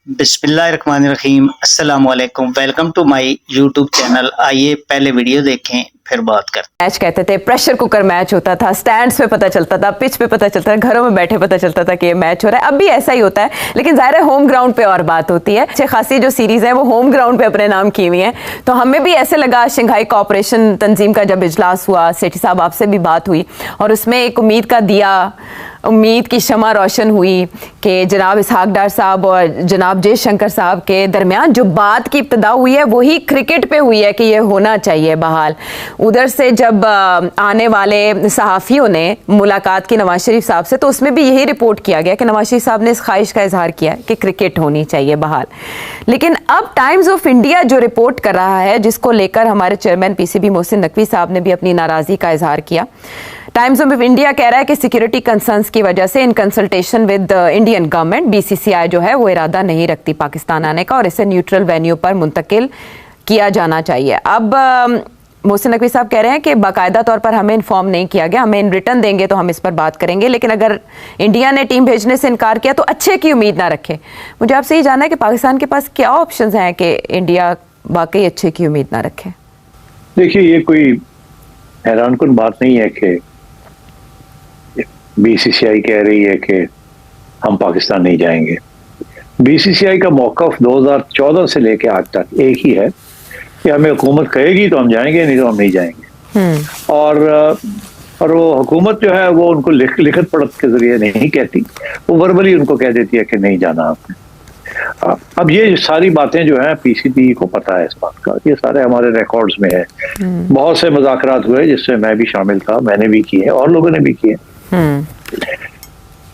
बिस्मिल्लाहिर्रहमानिर्रहीम अस्सलाम वालेकुम। Welcome to my YouTube channel. आइए पहले वीडियो देखें फिर बात करते हैं। मैच कहते थे, प्रेशर कुकर मैच होता था, स्टैंड्स पे पता चलता था, पिच पे पता चलता था, घरों में बैठे पता चलता था कि ये मैच हो रहा है। अब भी ऐसा ही होता है, लेकिन जाहिर है होम ग्राउंड पे और बात होती है। अच्छे खासी जो सीरीज है वो होम ग्राउंड पे अपने नाम की हुई है। तो हमें भी ऐसे लगा, शंघाई कोऑपरेशन तंजीम का जब इजलास हुआ, सेठी साहब आपसे भी बात हुई और उसमें एक उम्मीद की शमा रोशन हुई कि जनाब इसहाक डार साहब और जनाब जयशंकर साहब के दरमियान जो बात की इब्तिदा हुई है वही क्रिकेट पे हुई है कि ये होना चाहिए बहाल। उधर से जब आने वाले सहाफ़ियों ने मुलाकात की नवाज शरीफ साहब से, तो उसमें भी यही रिपोर्ट किया गया कि नवाज शरीफ साहब ने इस ख्वाहिश का इजहार किया है कि क्रिकेट होनी चाहिए बहाल। लेकिन अब टाइम्स ऑफ इंडिया जो रिपोर्ट कर रहा है, जिसको लेकर हमारे चेयरमैन पीसीबी मोहसिन नकवी साहब ने भी अपनी नाराज़गी का इजहार किया। टाइम्स ऑफ इंडिया कह रहा है कि सिक्योरिटी कंसर्न्स की वजह से in consultation with Indian government BCCI जो है वो इरादा नहीं रखती पाकिस्तान आने का और इसे न्यूट्रल वेन्यू पर मुंतकिल किया जाना चाहिए। अब मोहसिन नकवी साहब कह रहे हैं कि बाकायदा तौर पर हमें इन्फॉर्म नहीं किया गया, हमें इन रिटर्न देंगे तो हम इस पर बात करेंगे, लेकिन अगर इंडिया ने टीम भेजने से इनकार किया तो अच्छे की उम्मीद ना रखे। मुझे आपसे ये जानना है कि पाकिस्तान के पास क्या ऑप्शंस हैं कि इंडिया वाकई अच्छे की उम्मीद ना रखे। देखिए, ये कोई हैरानकुन बात नहीं है कि बीसीसीआई कह रही है कि हम पाकिस्तान नहीं जाएंगे। बीसीसीआई का मौक़िफ़ 2014 से लेकर आज तक एक ही है कि हमें हुकूमत कहेगी तो हम जाएंगे, नहीं तो हम नहीं जाएंगे। और वो हुकूमत जो है वो उनको लिखत पढ़त के जरिए नहीं कहती, वो वर्बली उनको कह देती है कि नहीं जाना आपने। अब ये सारी बातें जो हैं पीसीबी को पता है इस बात का, ये सारे हमारे रिकॉर्ड्स में है। बहुत से मुज़ाकरात हुए जिसमें मैं भी शामिल था, मैंने भी किए और लोगों ने भी किए।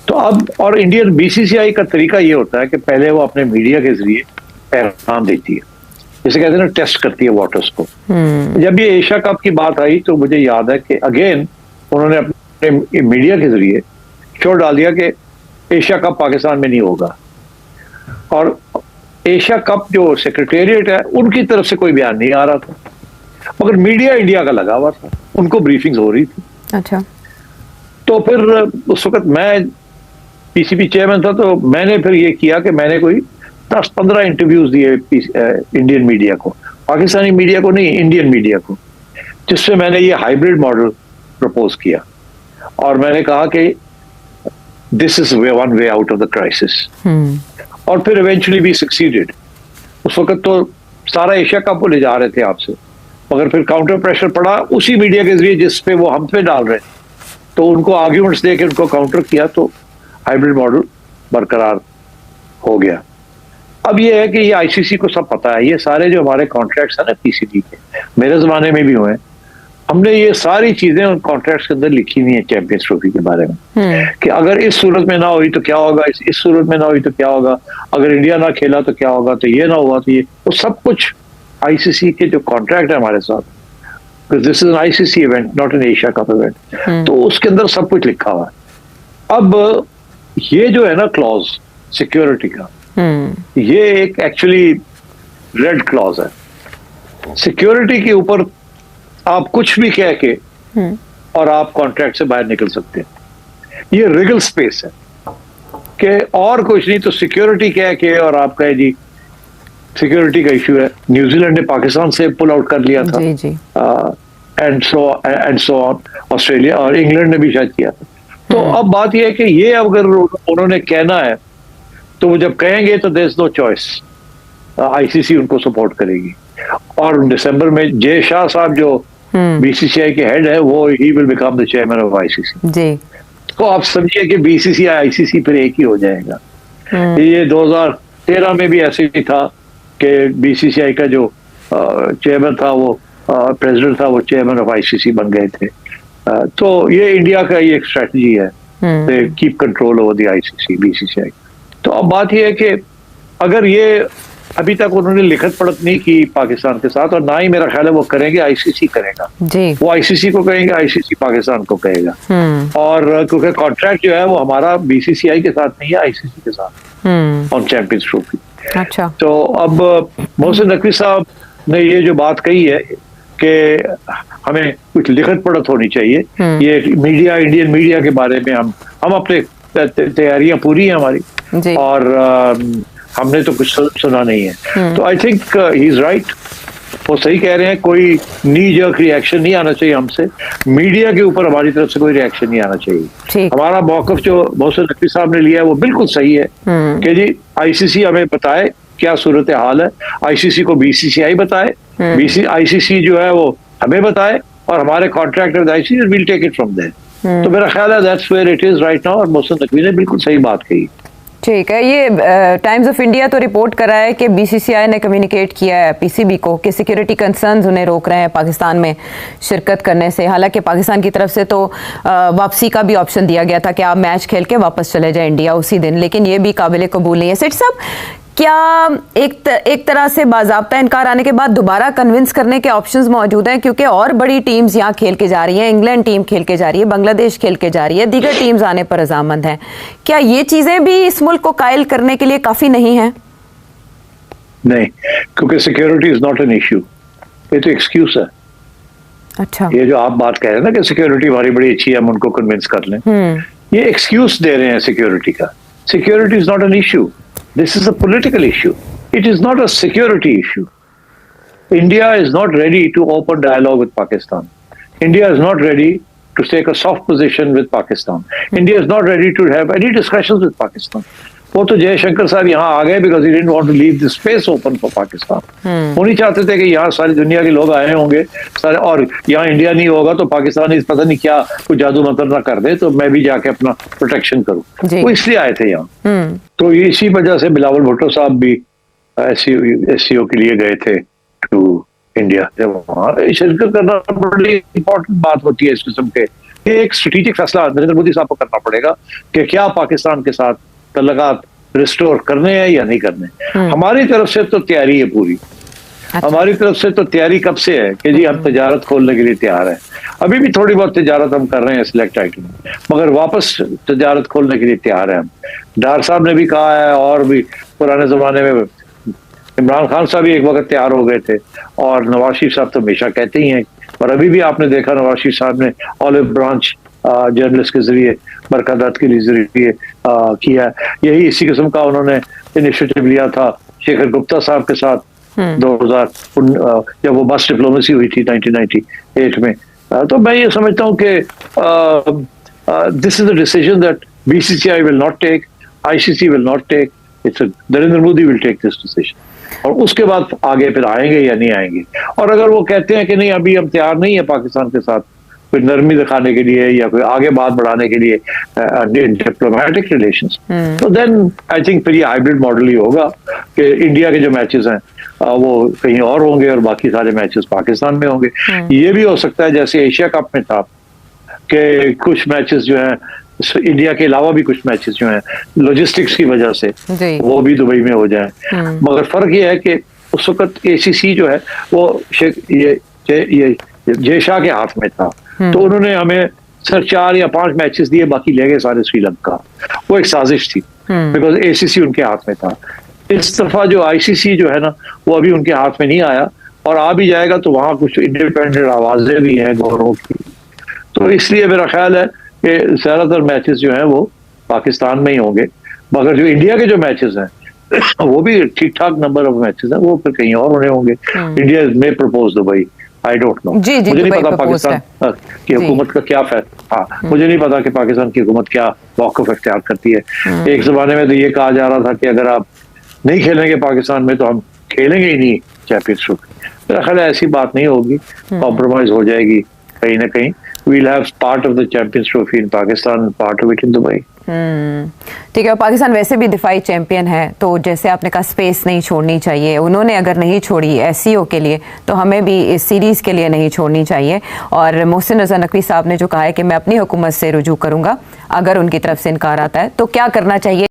तो अब और इंडियन बीसीसीआई का तरीका ये होता है कि पहले वो अपने मीडिया के जरिए पैगाम देती है, जैसे कहते हैं ना, टेस्ट करती है वाटर्स को। जब ये एशिया कप की बात आई तो मुझे याद है कि अगेन उन्होंने अपने मीडिया के जरिए शो डाल दिया कि एशिया कप पाकिस्तान में नहीं होगा। और एशिया कप जो सेक्रेटेरिएट है उनकी तरफ से कोई बयान नहीं आ रहा था, मगर मीडिया इंडिया का लगा हुआ था, उनको ब्रीफिंग्स हो रही थी। अच्छा, तो फिर उस वक्त मैं पीसीबी चेयरमैन था, तो मैंने फिर ये किया कि मैंने कोई 10-15 इंटरव्यूज दिए इंडियन मीडिया को, पाकिस्तानी मीडिया को नहीं, इंडियन मीडिया को, जिससे मैंने ये हाइब्रिड मॉडल प्रपोज किया और मैंने कहा कि this is one way out of the crisis. और फिर इवेंचुअली वी सक्सीडेड। उस वक्त तो सारा एशिया कप को ले जा रहे थे आपसे, मगर फिर काउंटर प्रेशर पड़ा उसी मीडिया के जरिए जिस पे वो हम पे डाल रहे थे, तो उनको आर्ग्यूमेंट्स देके उनको काउंटर किया, तो हाइब्रिड मॉडल बरकरार हो गया। अब ये है कि ये आईसीसी को सब पता है, ये सारे जो हमारे कॉन्ट्रैक्ट्स हैं ना पीसीबी के, मेरे जमाने में भी हुए, हमने ये सारी चीजें उन कॉन्ट्रैक्ट्स के अंदर लिखी हुई है चैंपियंस ट्रॉफी के बारे में, कि अगर इस सूरत में ना हुई तो क्या होगा, इस सूरत में ना हुई तो क्या होगा, अगर इंडिया ना खेला तो क्या होगा, तो ये ना हुआ तो ये, तो सब कुछ आईसीसी के जो कॉन्ट्रैक्ट है हमारे साथ, this is an ICC event not an Asia cup event, तो उसके अंदर सब कुछ लिखा हुआ है। अब ये जो है ना क्लॉज सिक्योरिटी का, ये एक एक्चुअली रेड क्लॉज है। सिक्योरिटी के ऊपर आप कुछ भी कह के और आप कॉन्ट्रैक्ट से बाहर निकल सकते हैं। ये रिगल स्पेस है कि और कुछ नहीं, तो सिक्योरिटी कह के और आप कहे जी सिक्योरिटी का इशू है। न्यूजीलैंड ने पाकिस्तान से पुल आउट कर लिया था, एंड सो ऑन, ऑस्ट्रेलिया और इंग्लैंड ने भी शायद किया था। तो अब बात यह है कि ये अगर उन्होंने कहना है तो वो जब कहेंगे तो there is no choice, ICC उनको सपोर्ट करेगी। और दिसंबर में जय शाह साहब जो बीसीसीआई के हेड है, वो ही will become the chairman of ICC ji. तो आप समझिए कि बीसीसीआई आईसीसी फिर एक ही हो जाएगा। ये 2013 में भी ऐसे ही था कि बीसीसीआई का जो चेयरमैन था, वो प्रेसिडेंट था, वो चेयरमैन ऑफ आईसीसी बन गए थे। तो ये इंडिया का ये एक स्ट्रेटजी है, keep control over the ICC BCCI. तो अब बात ये है कि अगर ये अभी तक उन्होंने लिखत पढ़त नहीं की पाकिस्तान के साथ, और ना ही मेरा ख्याल है वो करेंगे, आईसीसी करेगा जी। वो आईसीसी को कहेंगे, आईसीसी पाकिस्तान को कहेगा। और क्योंकि कॉन्ट्रैक्ट जो है वो हमारा बीसीसीआई के साथ नहीं है, आईसीसी के साथ ऑन चैंपियंस ट्रॉफी। अच्छा, तो अब मोहसिन नकवी साहब ने ये जो बात कही है कि हमें कुछ लिखत पढ़त होनी चाहिए, ये मीडिया, इंडियन मीडिया के बारे में हम अपने तैयारियां पूरी हैं हमारी, और हमने तो कुछ सुना नहीं है। तो I think he is right, वो सही कह रहे हैं, कोई नी जर्क रिएक्शन नहीं आना चाहिए हमसे, मीडिया के ऊपर हमारी तरफ से कोई रिएक्शन नहीं आना चाहिए। हमारा मौकफ जो मोहसिन नकवी साहब ने लिया है वो बिल्कुल सही है कि जी आईसीसी हमें बताए क्या सूरत हाल है, आईसीसी को बीसीसीआई बताए, आईसीसी जो है वो हमें बताए, और हमारे contract with ICC will take it from there. तो मेरा ख्याल है that's where it is right now, और मोहसिन नकवी ने बिल्कुल सही बात कही। ठीक है, ये टाइम्स ऑफ इंडिया तो रिपोर्ट कर रहा है कि बीसीसीआई ने कम्युनिकेट किया है पीसीबी को कि सिक्योरिटी कंसर्न्स उन्हें रोक रहे हैं पाकिस्तान में शिरकत करने से। हालांकि पाकिस्तान की तरफ से तो वापसी का भी ऑप्शन दिया गया था कि आप मैच खेल के वापस चले जाएं इंडिया उसी दिन, लेकिन ये भी काबिल कबूल नहीं है। सेठ साहब, क्या एक तरह से बाज़ाब्ता इनकार आने के बाद दोबारा कन्विंस करने के ऑप्शंस मौजूद हैं? क्योंकि और बड़ी टीम्स यहाँ खेल के जा रही हैं, इंग्लैंड टीम खेल के जा रही है, बांग्लादेश खेल के जा रही है, दीगर टीम्स आने पर रजामंद हैं। क्या ये चीज़ें भी इस मुल्क को कायल करने के लिए काफ़ी नहीं है? नहीं, क्योंकि security is not an issue, ये तो एक्सक्यूज है। अच्छा, ये जो आप बात कह रहे हैं ना कि सिक्योरिटी हमारी बड़ी अच्छी है, हम उनको कन्विंस कर लें, ये एक्सक्यूज दे रहे हैं सिक्योरिटी का। Security is not an issue, this is a political issue, it is not a security issue. India is not ready to open dialogue with Pakistan, India is not ready to take a soft position with Pakistan, India is not ready to have any discussions with Pakistan. वो तो जयशंकर साहब यहाँ आ गए because he didn't want to leave the space open for Pakistan. वो नहीं चाहते थे कि यहाँ सारी दुनिया के लोग आए होंगे सारे, और यहाँ इंडिया नहीं होगा तो पाकिस्तान इस पता नहीं क्या कुछ जादू मंत्र ना कर दे, तो मैं भी जाके अपना प्रोटेक्शन करूँ। वो इसलिए आए थे यहाँ। तो इसी वजह से बिलावल भुट्टो साहब भी एससीओ के लिए गए थे टू इंडिया। जब वहाँ शिरकत करना बड़ी इंपॉर्टेंट बात होती है इस किस्म के, ये एक स्ट्रेटेजिक फैसला नरेंद्र मोदी साहब को करना पड़ेगा कि क्या पाकिस्तान के साथ तल्लुकात रिस्टोर करने हैं या नहीं करने। हमारी तरफ से तो तैयारी है पूरी। अच्छा। हमारी तरफ से तो तैयारी कब से है कि जी हम तजारत खोलने के लिए तैयार है। अभी भी थोड़ी बहुत तजारत हम कर रहे हैं सिलेक्ट आइटम, मगर वापस तजारत खोलने के लिए तैयार है हम। डार साहब ने भी कहा है, और भी पुराने जमाने में इमरान खान साहब भी एक वक्त तैयार हो गए थे, और नवाज शरीफ साहब तो हमेशा कहते ही हैं। और अभी भी आपने देखा नवाज शरीफ साहब ने ऑलिव ब्रांच जर्नलिस्ट के जरिए बरकत के जरिए किया। यही इसी किस्म का उन्होंने इनिशिएटिव लिया था शेखर गुप्ता साहब के साथ 2000 जब वो बस डिप्लोमेसी हुई थी 1998 में। तो मैं ये समझता हूँ कि this is a decision that BCCI will not take, ICC will not take, it's Narendra Modi will take this decision. और उसके बाद आगे फिर आएंगे या नहीं आएंगे। और अगर वो कहते हैं कि नहीं अभी हम तैयार नहीं है पाकिस्तान के साथ कोई नरमी दिखाने के लिए या कोई आगे बात बढ़ाने के लिए डिप्लोमेटिक रिलेशंस, तो देन आई थिंक फिर ये हाइब्रिड मॉडल ही होगा कि इंडिया के जो मैचेस हैं वो कहीं और होंगे और बाकी सारे मैचेस पाकिस्तान में होंगे। ये भी हो सकता है जैसे एशिया कप में था कि कुछ मैचेस जो हैं इंडिया के अलावा भी कुछ मैचेस जो हैं लॉजिस्टिक्स की वजह से वो भी दुबई में हो जाए। मगर फर्क ये है कि उस वक्त एसीसी जो है वो ये जय शाह के हाथ में था, तो उन्होंने हमें सिर्फ 4 या 5 मैचेस दिए, बाकी ले गए सारे श्रीलंका। वो एक साजिश थी बिकॉज एसीसी उनके हाथ में था। इस दफा जो आईसीसी जो है ना वो अभी उनके हाथ में नहीं आया, और आ भी जाएगा तो वहां कुछ इंडिपेंडेंट आवाजें भी हैं गौरव की। तो इसलिए मेरा ख्याल है कि ज्यादातर मैचेस जो हैं वो पाकिस्तान में ही होंगे, मगर जो इंडिया के जो मैचेस हैं वो भी ठीक ठाक नंबर ऑफ मैचेस हैं, वो फिर कहीं और होने होंगे। इंडिया में propose Dubai, I don't know, मुझे नहीं पता पाकिस्तान की हुकूमत का क्या फैसला। मुझे नहीं पता कि पाकिस्तान की हुकूमत क्या मौक़िफ़ इख्तियार करती है। एक जमाने में तो ये कहा जा रहा था कि अगर आप नहीं खेलेंगे पाकिस्तान में तो हम खेलेंगे ही नहीं चैंपियंस ट्रॉफी। मेरा ख्याल है ऐसी बात नहीं होगी, कॉम्प्रोमाइज हो जाएगी कहीं ना कहीं। we'll have part of the Champions Trophy in Pakistan, part of it in Dubai. ठीक है, पाकिस्तान वैसे भी दिफाई चैंपियन है, तो जैसे आपने कहा स्पेस नहीं छोड़नी चाहिए, उन्होंने अगर नहीं छोड़ी एससीओ के लिए तो हमें भी इस सीरीज़ के लिए नहीं छोड़नी चाहिए। और मोहसिन रज़ा नकवी साहब ने जो कहा है कि मैं अपनी हुकूमत से रुजू करूंगा अगर उनकी तरफ से इनकार आता है, तो क्या करना चाहिए?